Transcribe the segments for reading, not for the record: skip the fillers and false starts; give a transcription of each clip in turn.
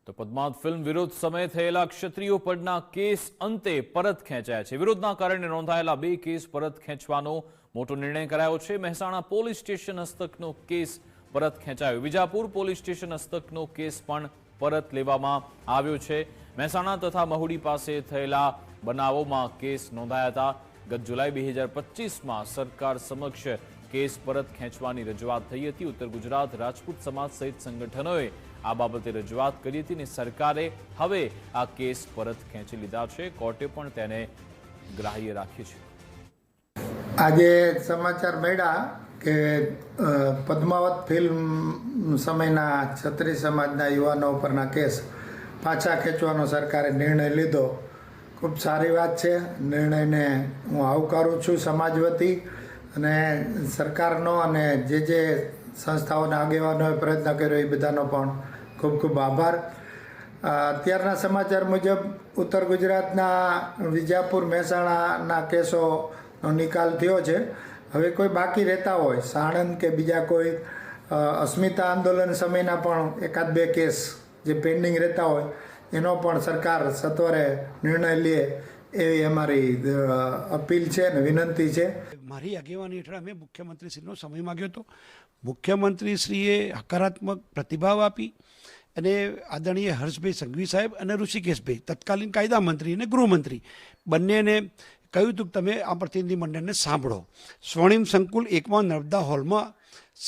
તો પદ્માવત ફિલ્મ વિરોધ સમયે થયેલા ક્ષત્રિયો પરના કેસ અંતે પરત ખેંચાયા છે। વિરોધના કારણે નોંધાયેલા 2 કેસ પરત ખેંચવાનો મોટો નિર્ણય કરાયો છે। મહેસાણા પોલીસ સ્ટેશન હસ્તકનો કેસ પરત ખેંચાયો। વિજાપુર પોલીસ સ્ટેશન હસ્તકનો કેસ પણ પરત લેવામાં આવ્યો છે। મહેસાણા તથા મહુડી પાસે થયેલા બનાવોમાં કેસ નોંધાયા હતા। ગત જુલાઈ 2025માં સરકાર સમક્ષ કેસ પરત ખેંચવાની રજૂઆત થઈ હતી। ઉત્તર ગુજરાત રાજપૂત સમાજ સહિત સંગઠનોએ આ બાબતે રજૂઆત કરી હતી અને સરકારે હવે આ કેસ પરત ખેંચી લીધા છે। કોર્ટે પણ તેને ગ્રાહ્ય રાખ્યું છે। આજે સમાચાર મળ્યા કે પદ્માવત ફિલ્મ સમયના ક્ષત્રિય સમાજના યુવાનો પરના કેસ પાછા ખેંચવાનો સરકારે નિર્ણય લીધો। ખૂબ સારી વાત છે। નિર્ણયને હું આવકારું છું સમાજ વતી, અને સરકારનો અને જે સંસ્થાઓના આગેવાનોએ પ્રયત્ન કર્યો એ બધાનો પણ ખૂબ ખૂબ આભાર। અત્યારના સમાચાર મુજબ ઉત્તર ગુજરાતના વિજાપુર મહેસાણાના કેસોનો નિકાલ થયો છે। હવે કોઈ બાકી રહેતા હોય, સાણંદ કે બીજા કોઈ અસ્મિતા આંદોલન સમયના પણ 1-2 કેસ જે પેન્ડિંગ રહેતા હોય એનો પણ સરકાર સત્વરે નિર્ણય લે એવી અમારી અપીલ છે અને વિનંતી છે। મારી આગેવાની હેઠળ અમે મુખ્યમંત્રીશ્રીનો સમય માગ્યો હતો। મુખ્યમંત્રીશ્રીએ હકારાત્મક પ્રતિભાવ આપી અને આદરણીય હર્ષભાઈ સંઘવી સાહેબ અને ઋષિકેશભાઈ તત્કાલીન કાયદા મંત્રી અને ગૃહમંત્રી બંનેને કહ્યું હતું કે તમે આ પ્રતિનિધિ મંડળને સાંભળો। સ્વર્ણિમ સંકુલ 1માં નર્મદા હોલમાં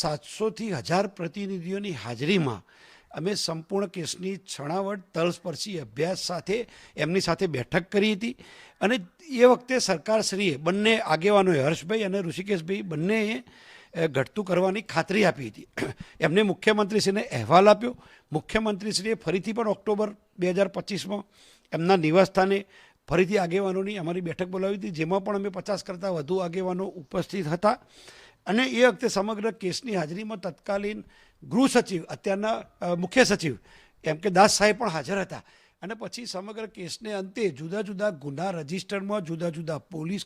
700થી 1000 પ્રતિનિધિઓની હાજરીમાં અમે સંપૂર્ણ કેસની છણાવટ તલસ્પર્શી અભ્યાસ સાથે એમની સાથે બેઠક કરી હતી અને એ વખતે સરકારશ્રીએ બંને આગેવાનોએ હર્ષભાઈ અને ઋષિકેશભાઈ બંનેએ ઘટતું કરવાની ખાતરી આપી હતી। એમને મુખ્યમંત્રીશ્રીને અહેવાલ આપ્યો। મુખ્યમંત્રીશ્રીએ ફરીથી પણ ઓક્ટોબર 2025માં એમના નિવાસસ્થાને ફરીથી આગેવાનોની અમારી બેઠક બોલાવી હતી, જેમાં પણ અમે 50 કરતાં વધુ આગેવાનો ઉપસ્થિત હતા અને એ વખતે સમગ્ર કેસની હાજરીમાં તત્કાલીન ગૃહ સચિવ અત્યારના મુખ્ય સચિવ એમ કે દાસ સાહેબ પણ હાજર હતા અને પછી સમગ્ર કેસને અંતે જુદા જુદા ગુના રજિસ્ટરમાં, જુદા જુદા પોલીસ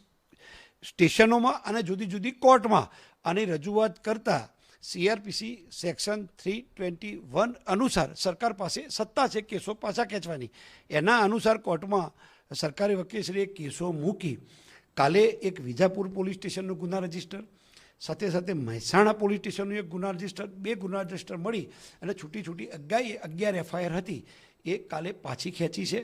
સ્ટેશનોમાં અને જુદી જુદી કોર્ટમાં આની રજૂઆત કરતા CRPC સેક્શન 321 અનુસાર સરકાર પાસે સત્તા છે કેસો પાછા ખેંચવાની। એના અનુસાર કોર્ટમાં સરકારી વકીલશ્રીએ કેસો મૂકી કાલે એક વિજાપુર પોલીસ સ્ટેશનનો ગુના રજિસ્ટર, સાથે સાથે મહેસાણા પોલીસ સ્ટેશનનું એક ગુના રજિસ્ટર, 2 ગુના રજિસ્ટર મળી અને છૂટી 11 FIR હતી એ કાલે પાછી ખેંચી છે।